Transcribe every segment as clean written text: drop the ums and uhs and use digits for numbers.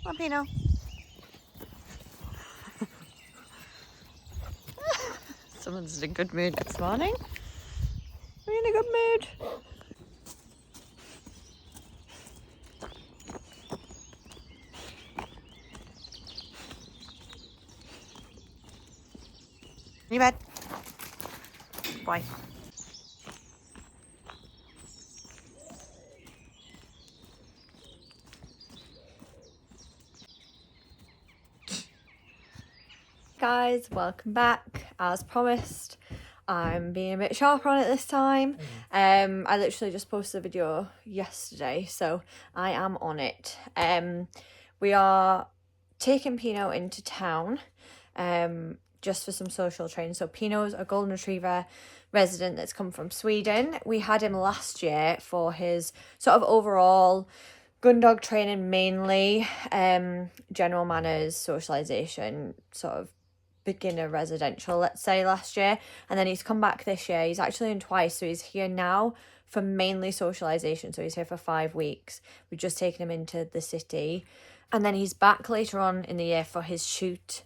Come on, Pino. Someone's in a good mood this morning. We're in a good mood. You bed. Boy. Guys, welcome back. As promised, I'm being a bit sharper on it this time. I literally just posted a video yesterday, so I am on it. We are taking Pino into town just for some social training. So Pino's a golden retriever resident that's come from Sweden. We had him last year for his sort of overall gun dog training, mainly general manners, socialization, sort of beginner residential, let's say, last year. And then he's come back this year. He's actually in twice, so he's here now for mainly socialization. So he's here for 5 weeks. We've just taken him into the city, and then he's back later on in the year for his shoot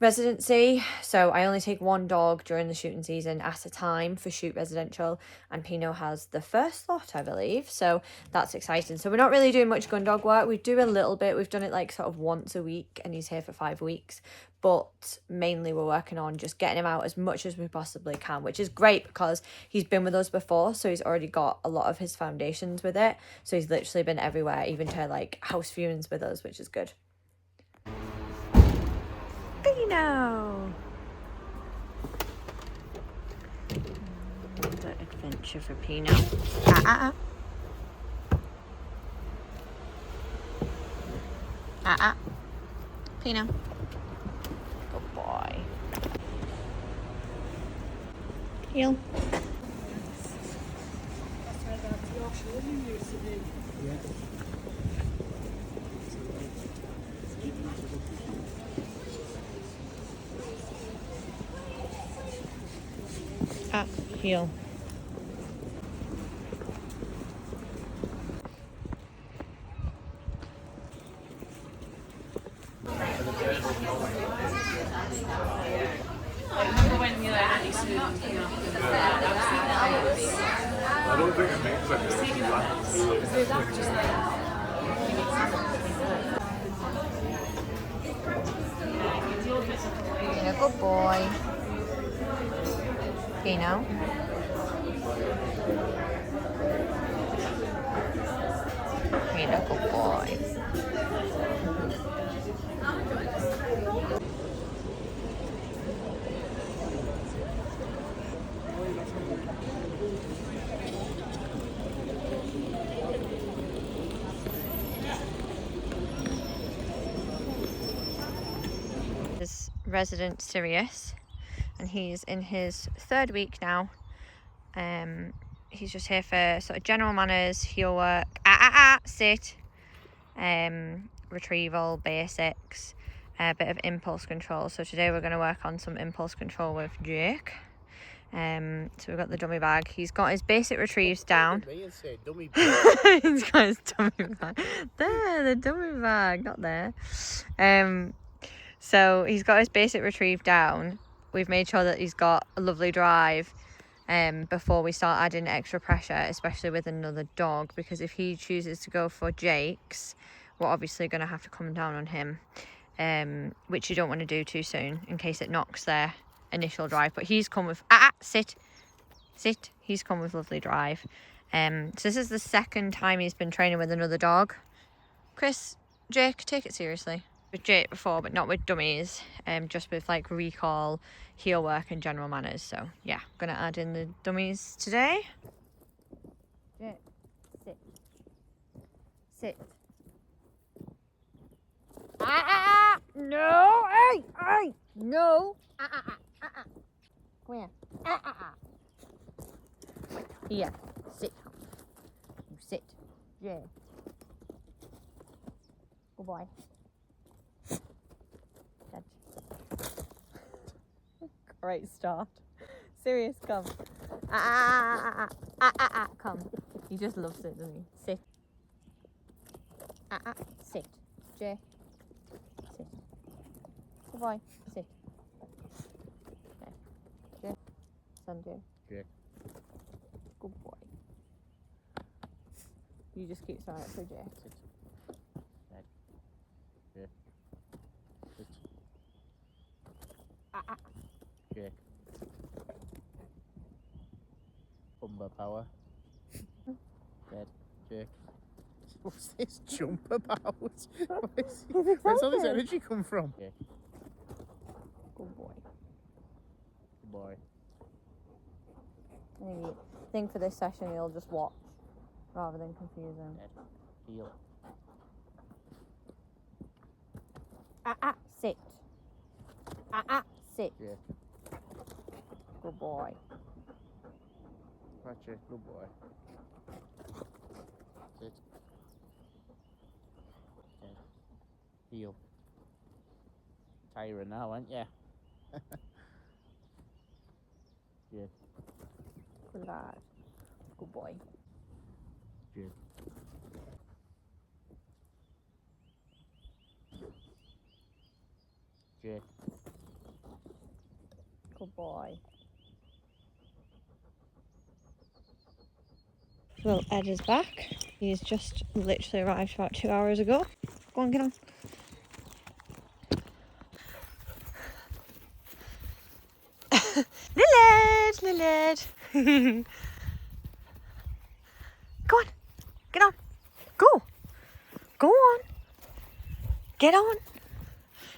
residency. So I only take one dog during the shooting season at a time for shoot residential, and Pino has the first lot, I believe, so that's exciting. So we're not really doing much gun dog work. We do a little bit. We've done it like sort of once a week, and he's here for 5 weeks, but mainly we're working on just getting him out as much as we possibly can, which is great because he's been with us before, so he's already got a lot of his foundations with it. So he's literally been everywhere, even to like house viewings with us, which is good. Pino! Another adventure for Pino. Pino. Good boy. Heel. Up, heel. I don't think it makes Pino, good boy. Pino. Pino, good boy. This resident Sirius, and he's in his 3rd week now. He's just here for sort of general manners, heel work, sit, retrieval basics, a bit of impulse control. So today we're going to work on some impulse control with Jake. So we've got the dummy bag. He's got his basic retrieves down. He's got his dummy bag. There, the dummy bag, not there. So he's got his basic retrieve down. We've made sure that he's got a lovely drive before we start adding extra pressure, especially with another dog, because if he chooses to go for Jake's, we're obviously going to have to come down on him, which you don't want to do too soon in case it knocks their initial drive. But he's come with sit. He's come with lovely drive. So this is the 2nd time he's been training with another dog. Chris, Jake, take it seriously. With Jake before, but not with dummies, just with like recall, heel work and general manners. So yeah, I'm gonna add in the dummies today. Jake, sit. No, hey, no, come here, here, sit, you sit, Jake, good boy. Great start. Sirius, come. Come. He just loves it, doesn't he? Sit. Sit. Jay. boy. Sit. Okay. Jake. Sanjay. Jake. Good boy. You just keep staring for Jake. Sit. Head. Jake. Sit. Jake. Bumper power. Dead. Jake. What's this jump about? Where's all this energy come from? Jake. Good boy. Good boy. I think for this session he'll just watch rather than confuse him. Dead. Heel. Sit. Sit. Jake. Good boy. Right, Jake. Good boy. Sit. Dead. Heel. Tiring now, aren't you? Jake. Good lad. Good boy. Jake. Jake. Good boy. Well, Ed is back. He's just literally arrived about 2 hours ago. Go on, get on. Lillard! Go on, get on. Go on. Get on.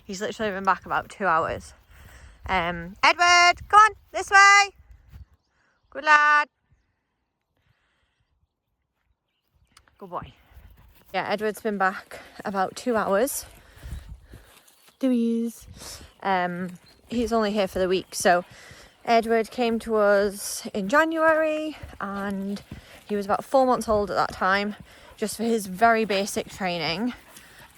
He's literally been back about 2 hours. Edward, come on, this way. Good lad. Good boy. Yeah, Edward's been back about 2 hours. There he is. He's only here for the week, so Edward came to us in January and he was about 4 months old at that time, just for his very basic training.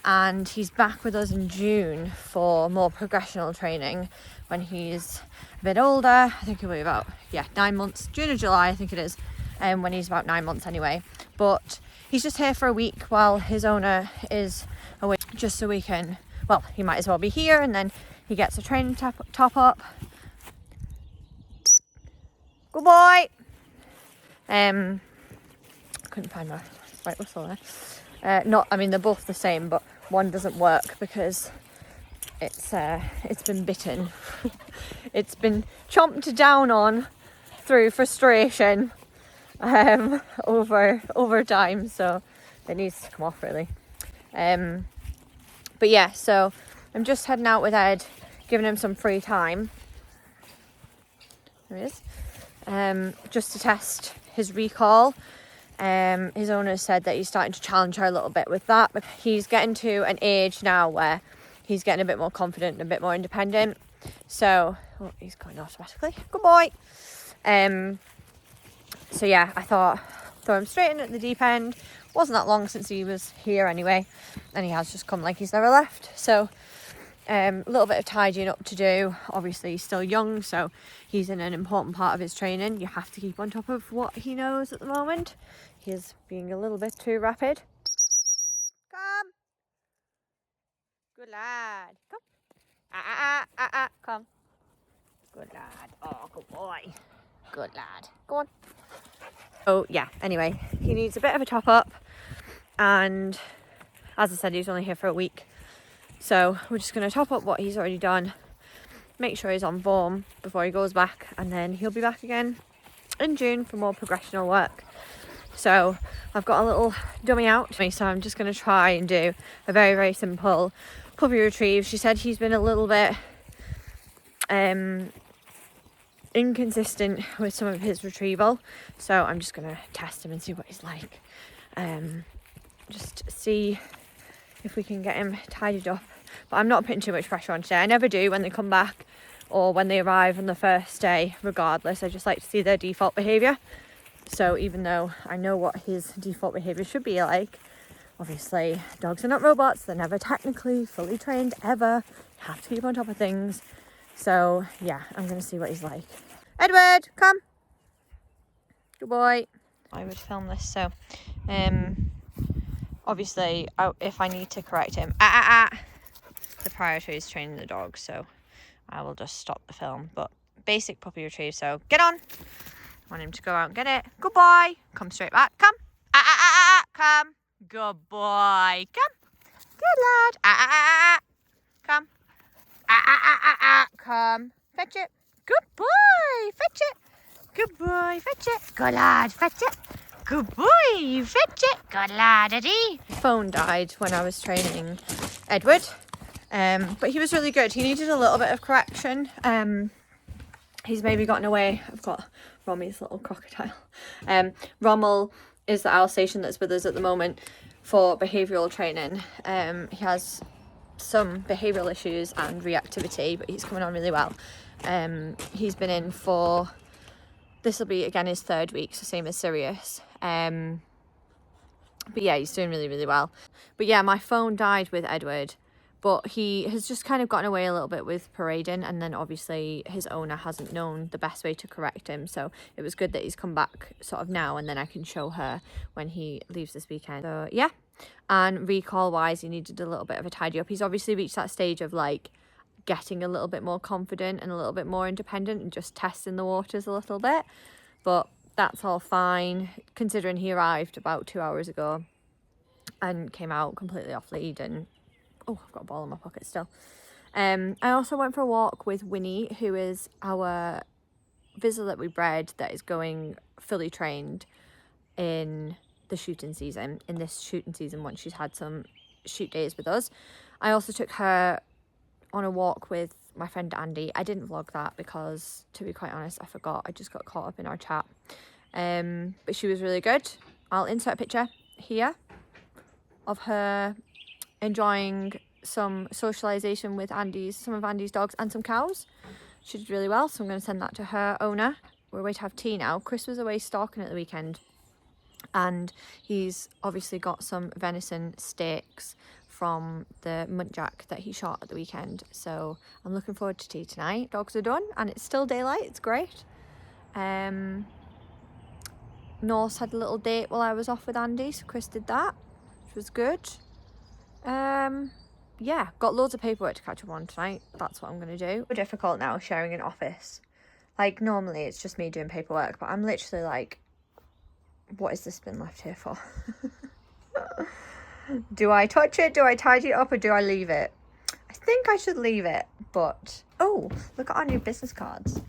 And he's back with us in June for more progressional training when he's a bit older. I think he'll be about 9 months, June or July I think it is, when he's about 9 months anyway. But he's just here for a week while his owner is away, just so we can, well, he might as well be here and then he gets a training top up. Good boy. Couldn't find my right whistle there. They're both the same, but one doesn't work because it's been bitten. It's been chomped down on through frustration over time, so it needs to come off really. But yeah, so I'm just heading out with Ed, giving him some free time. There he is. Just to test his recall. His owner said that he's starting to challenge her a little bit with that, but he's getting to an age now where he's getting a bit more confident and a bit more independent. So, he's going automatically. Good boy. So yeah, I thought throw him straight in at the deep end. Wasn't that long since he was here anyway, and he has just come like he's never left. So a little bit of tidying up to do. Obviously he's still young, so he's in an important part of his training. You have to keep on top of what he knows at the moment. He is being a little bit too rapid. Come. Good lad. Come. Come. Good lad. Oh, good boy. Good lad. Go on. Oh yeah, anyway, he needs a bit of a top up, and as I said, he's only here for a week. So we're just going to top up what he's already done, make sure he's on form before he goes back, and then he'll be back again in June for more progressional work. So I've got a little dummy out, so I'm just going to try and do a very, very simple puppy retrieve. She said he's been a little bit inconsistent with some of his retrieval, so I'm just going to test him and see what he's like. Just see if we can get him tidied up, but I'm not putting too much pressure on today. I never do when they come back or when they arrive on the first day, regardless. I just like to see their default behaviour. So even though I know what his default behaviour should be like, obviously dogs are not robots, they're never technically fully trained ever. You have to keep on top of things. So yeah, I'm going to see what he's like. Edward, come. Good boy. I would film this, so obviously if I need to correct him, the priority is training the dog, so I will just stop the film. But basic puppy retrieve, so get on. Want him to go out and get it. Good boy. Come straight back. Come. Come. Good boy. Come. Good lad. Come. Come. Fetch it. Good boy. Fetch it. Good boy. Fetch it. Good lad. Fetch it. Good boy. Fetch it. Good lad, Eddie. Phone died when I was training Edward. But he was really good. He needed a little bit of correction. He's maybe gotten away. I've got Romy's little crocodile. Roml is the Alsatian that's with us at the moment for behavioural training. He has some behavioural issues and reactivity, but he's coming on really well. He's been in for, this will be again his 3rd week, so same as Sirius. But yeah, he's doing really, really well. But yeah, my phone died with Edward, but he has just kind of gotten away a little bit with parading, and then obviously his owner hasn't known the best way to correct him, so it was good that he's come back sort of now, and then I can show her when he leaves this weekend. So yeah, and recall wise, he needed a little bit of a tidy up. He's obviously reached that stage of like getting a little bit more confident and a little bit more independent and just testing the waters a little bit, but that's all fine considering he arrived about 2 hours ago and came out completely off lead. And oh, I've got a ball in my pocket still. I also went for a walk with Winnie, who is our visitor that we bred that is going fully trained in the shooting season, once she's had some shoot days with us. I also took her on a walk with my friend Andy. I didn't vlog that because, to be quite honest, I forgot. I just got caught up in our chat. But she was really good. I'll insert a picture here of her enjoying some socialization with some of Andy's dogs and some cows. She did really well, so I'm going to send that to her owner. We're away to have tea now. Chris was away stalking at the weekend, and he's obviously got some venison steaks from the muntjac that he shot at the weekend, so I'm looking forward to tea tonight. Dogs are done and it's still daylight. It's great. Norse had a little date while I was off with Andy, so Chris did that, which was good. Yeah, got loads of paperwork to catch up on tonight. That's what I'm going to do. It's difficult now sharing an office. Like, normally it's just me doing paperwork, but I'm literally like, what has this been left here for? Do I touch it? Do I tidy it up? Or do I leave it? I think I should leave it, but... Oh, look at our new business cards.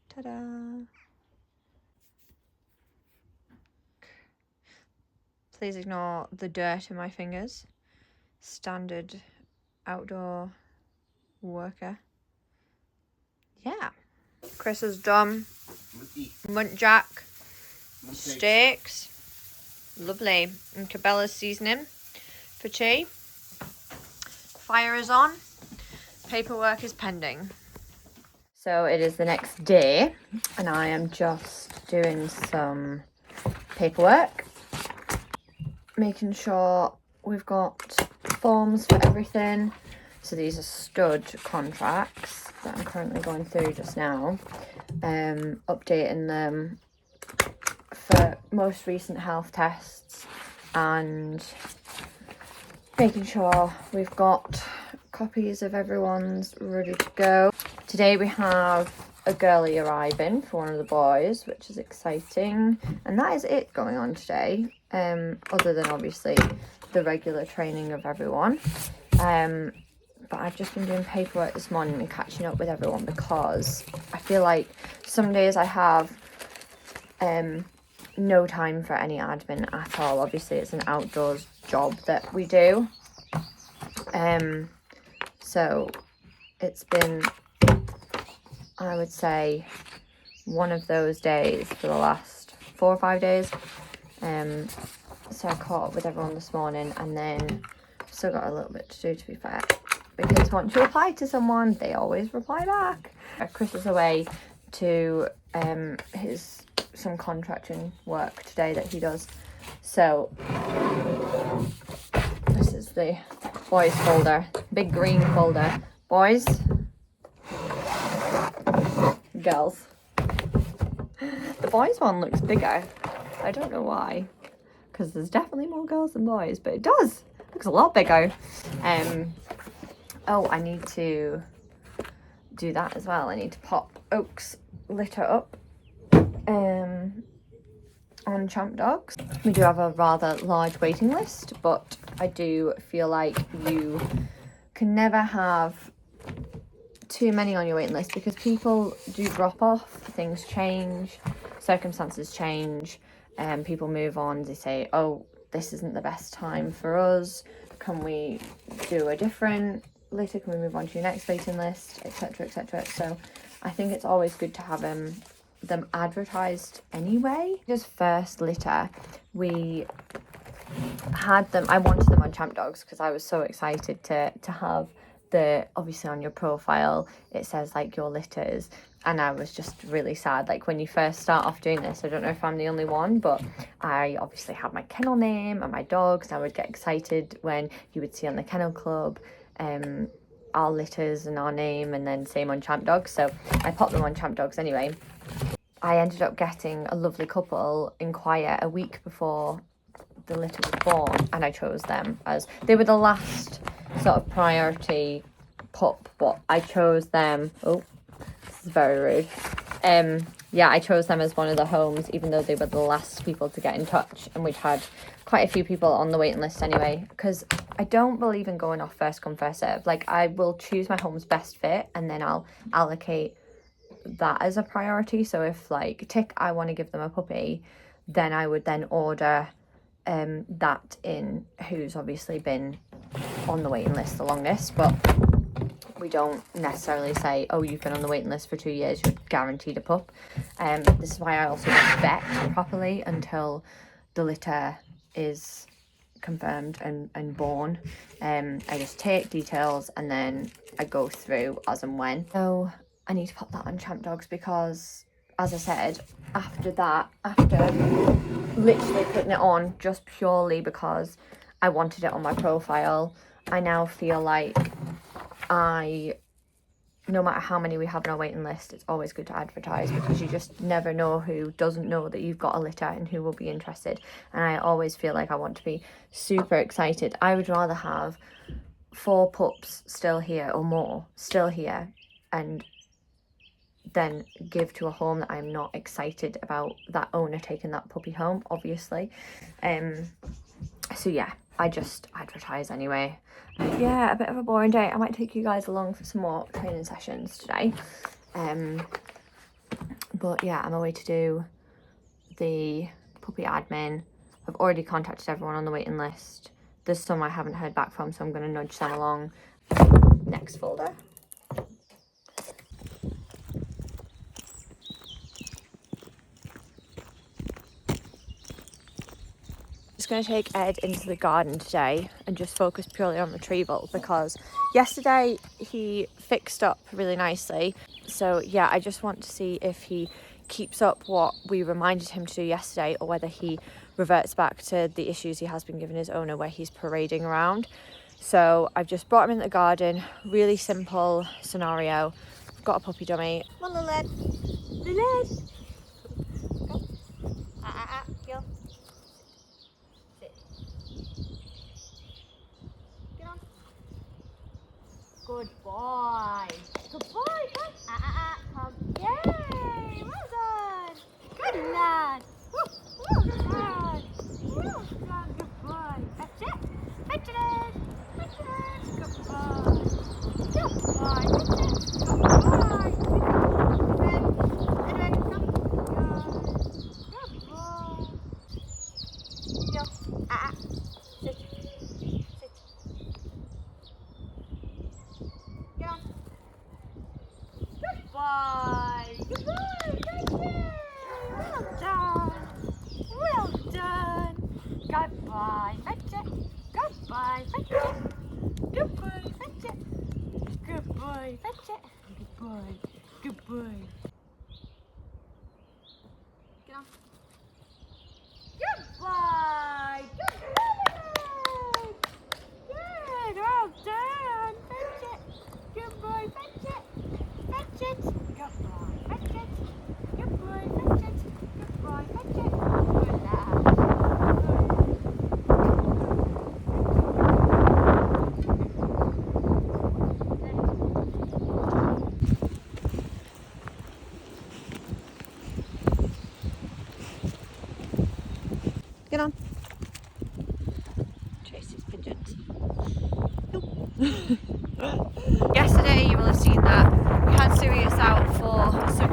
Ta-da! Please ignore the dirt in my fingers. Standard outdoor worker. Yeah. Chris has done muntjac steaks. Lovely. And Cabella's seasoning for tea. Fire is on. Paperwork is pending. So it is the next day and I am just doing some paperwork. Making sure we've got forms for everything. So these are stud contracts that I'm currently going through just now. Updating them for most recent health tests and making sure we've got copies of everyone's ready to go. Today we have a girlie arriving for one of the boys, which is exciting, and that is it going on today, other than obviously the regular training of everyone. But I've just been doing paperwork this morning and catching up with everyone because I feel like some days I have no time for any admin at all. Obviously it's an outdoors job that we do, so it's been, I would say, one of those days for the last 4 or 5 days. So I caught up with everyone this morning, and then still got a little bit to do, to be fair, because once you reply to someone they always reply back. Chris is away to some contracting work today that he does, so this is the boys folder, big green folder. Boys, girls. The boys one looks bigger. I don't know why, because there's definitely more girls than boys, but it does. It looks a lot bigger. Oh, I need to do that as well. I need to pop Oak's litter up on Champ Dogs. We do have a rather large waiting list, but I do feel like you can never have too many on your waiting list because people do drop off, things change, circumstances change, and people move on. They say, oh, this isn't the best time for us. Can we do a different litter? Can we move on to your next waiting list, etc, etc. So I think it's always good to have them advertised anyway. Just first litter, we had them, I wanted them on Champ Dogs because I was so excited to have the, obviously on your profile it says like your litters, and I was just really sad. Like when you first start off doing this, I don't know if I'm the only one, but I obviously had my kennel name and my dogs, and I would get excited when you would see on the Kennel Club our litters and our name, and then same on Champ Dogs. So I popped them on Champ Dogs anyway. I ended up getting a lovely couple inquire a week before the litter was born, and I chose them as they were the last sort of priority pup, but I chose them. Oh, this is very rude. Yeah, I chose them as one of the homes, even though they were the last people to get in touch, and we'd had quite a few people on the waiting list anyway, because I don't believe in going off first come first serve. Like, I will choose my home's best fit and then I'll allocate that as a priority. So if like tick, I want to give them a puppy, then I would then order that in who's obviously been on the waiting list the longest. But we don't necessarily say, oh, you've been on the waiting list for 2 years, you're guaranteed a pup. This is why I also don't vet properly until the litter is confirmed and born. I just take details and then I go through as and when. So I need to pop that on Champ Dogs because, as I said, after literally putting it on just purely because I wanted it on my profile, I now feel like no matter how many we have on our waiting list, it's always good to advertise because you just never know who doesn't know that you've got a litter and who will be interested. And I always feel like I want to be super excited. I would rather have 4 pups still here or more still here and then give to a home that I'm not excited about that owner taking that puppy home, obviously. So yeah, I just advertise anyway. Yeah, a bit of a boring day. I might take you guys along for some more training sessions today. But yeah, I'm away to do the puppy admin. I've already contacted everyone on the waiting list. There's some I haven't heard back from, so I'm going to nudge them along. Next folder. Going to take Ed into the garden today and just focus purely on retrieval because yesterday he fixed up really nicely. So yeah, I just want to see if he keeps up what we reminded him to do yesterday or whether he reverts back to the issues he has been given his owner where he's parading around. So I've just brought him in the garden, really simple scenario. I've got a puppy dummy. Come on, Lilith. Lilith. Go. Go. Good boy. Good boy. Come. Come. Yay! Well done. Good lad. Well done. Well done. Good boy. That's it. That's it. That's it. Good boy. Good boy. That's it. Good boy. Edwin. Edwin, come. Good boy. Go. Sit. Sit. Good boy! Good boy! Thank you! Well done! Well done! Good boy! Fetch it! Good boy! Fetch it! Good boy! Fetch it! Good boy! Fetch it! Good boy! Good boy! Get on! Good boy! Good boy! Good! Well done! Fetch it! Good boy! Fetch it! Fetch it! Good boy! Fetch it! Good boy! Fetch it! Good boy! Fetch it! Good lad! Good.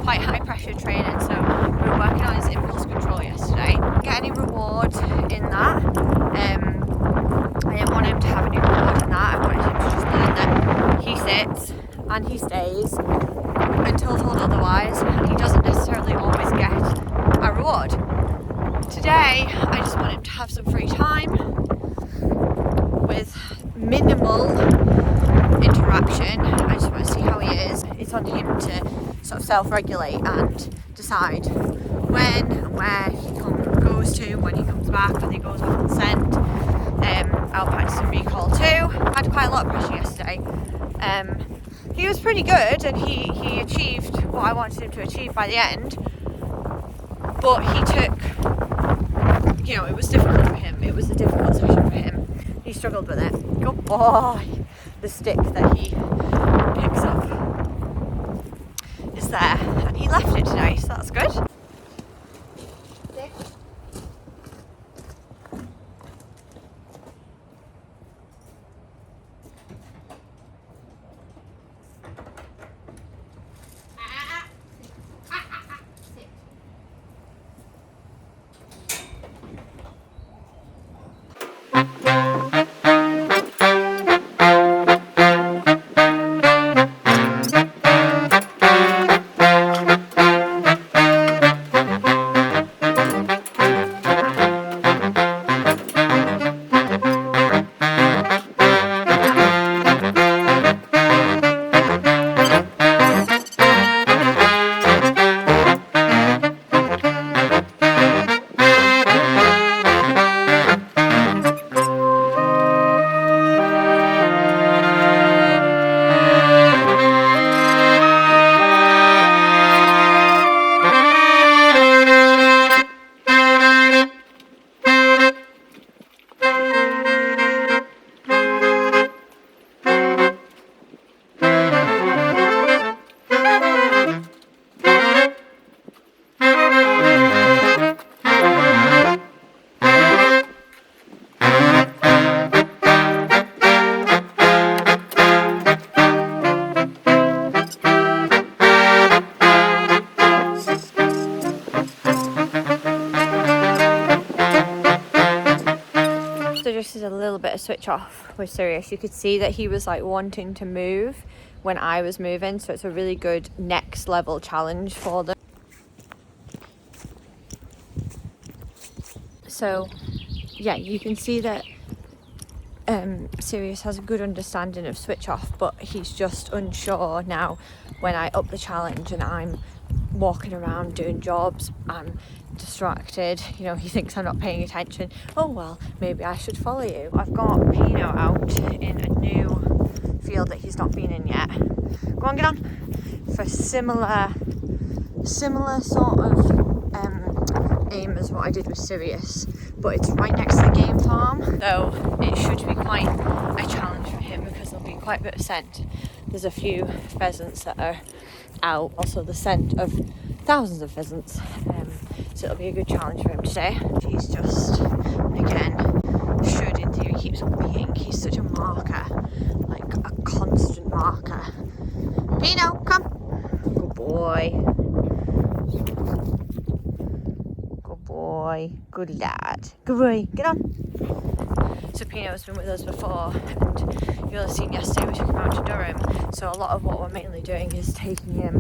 quite high pressure training, so we were working on his impulse control yesterday. Didn't get any reward in that. I didn't want him to have any reward in that. I wanted him to just learn that he sits and he stays until told otherwise, and he doesn't necessarily always get a reward. Today, I just want him to have some free time with minimal interaction. I just want to see how he is. It's on him to sort of self-regulate and decide when and where he goes to, when he comes back, when he goes back on scent. I'll practice some recall too. I had quite a lot of pressure yesterday. He was pretty good, and he achieved what I wanted him to achieve by the end, but he took, you know, it was difficult for him. It was a difficult session for him. He struggled with it. Good boy. The stick that he picks up is there, and he left it today, so that's good. Just as a little bit of switch off with Sirius, you could see that he was like wanting to move when I was moving, so it's a really good next level challenge for them. So yeah, you can see that Sirius has a good understanding of switch off, but he's just unsure now when I up the challenge and I'm walking around doing jobs. I'm distracted, you know, he thinks I'm not paying attention. Oh well, maybe I should follow you. I've got Pino out in a new field that he's not been in yet. Go on, get on. For similar sort of aim as what I did with Sirius, but it's right next to the game farm, so it should be quite a challenge for him because there'll be quite a bit of scent. There's a few pheasants that are out, also the scent of thousands of pheasants, so it'll be a good challenge for him today. He's just, again, should in theory keep being, he's such a marker, like a constant marker. Pino, come. Good boy. Good boy. Good lad. Good boy. Get on. So Pino's been with us before, and you'll have seen yesterday we took him out to Durham, so a lot of what we're mainly doing is taking him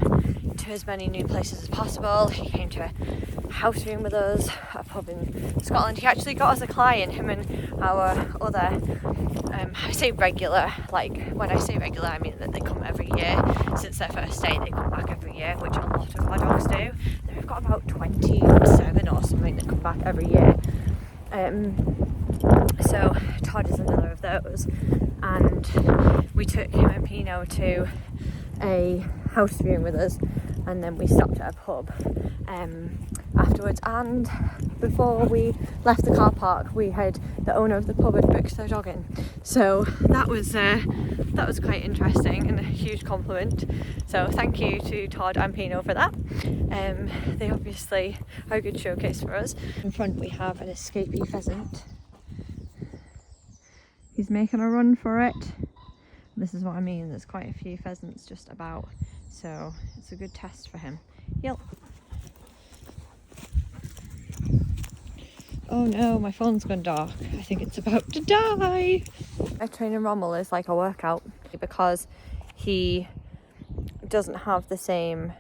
to as many new places as possible. He came to a house viewing with us, a pub in Scotland. He actually got us a client, him and our other, I say regular, like when I say regular I mean that they come every year. Since their first day they come back every year, which a lot of our dogs do. We've got about 27 or something that come back every year. So Todd is another of those, and we took him and Pino to a house viewing with us, and then we stopped at a pub afterwards, and before we left the car park the owner of the pub had booked their dog in, so that was quite interesting and a huge compliment, so thank you to Todd and Pino for that. They obviously are a good showcase for us. In front we have an escapee pheasant. He's making a run for it. This is what I mean, there's quite a few pheasants just about, so it's a good test for him. Yep. Oh no, my phone's gone dark. I think it's about to die. Training Rommel is like a workout because he doesn't have the same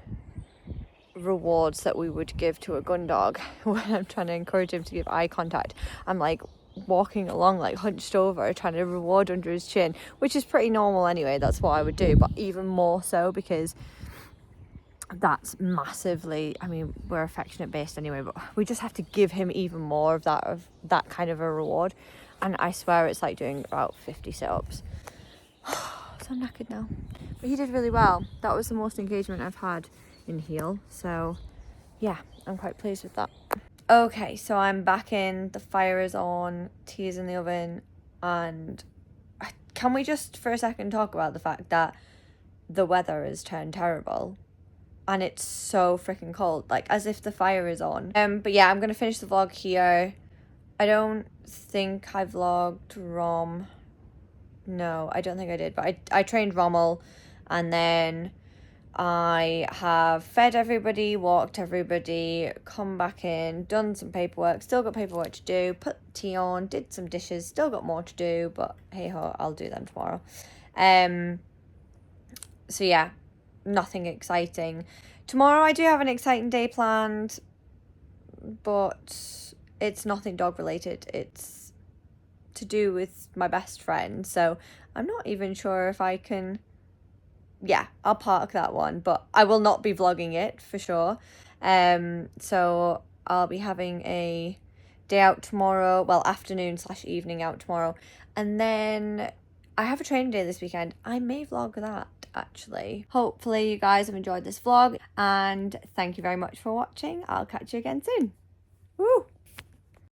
rewards that we would give to a gun dog. When I'm trying to encourage him to give eye contact, I'm like walking along like hunched over, trying to reward under his chin, which is pretty normal anyway. That's what I would do, but even more so because that's massively, I mean, we're affectionate based anyway, but we just have to give him even more of that kind of a reward. And I swear it's like doing about 50 sit-ups. So I'm knackered now, but he did really well. That was the most engagement I've had in heel, so yeah, I'm quite pleased with that. Okay, so I'm back in, the fire is on, tea is in the oven, and can we just for a second talk about the fact that the weather has turned terrible and it's so freaking cold, like as if the fire is on. But yeah, I'm gonna finish the vlog here. I don't think I vlogged Rom. No, I don't think I did, but I trained Rommel, and then I have fed everybody, walked everybody, come back in, done some paperwork, still got paperwork to do, put tea on, did some dishes, still got more to do, but hey ho, I'll do them tomorrow. So yeah, nothing exciting. Tomorrow I do have an exciting day planned, but it's nothing dog related. It's to do with my best friend, so I'm not even sure if I can. Yeah, I'll park that one, but I will not be vlogging it for sure. So I'll be having a day out tomorrow, well, afternoon/evening out tomorrow, and then I have a training day this weekend. I may vlog that actually. Hopefully you guys have enjoyed this vlog, and thank you very much for watching. I'll catch you again soon. Woo!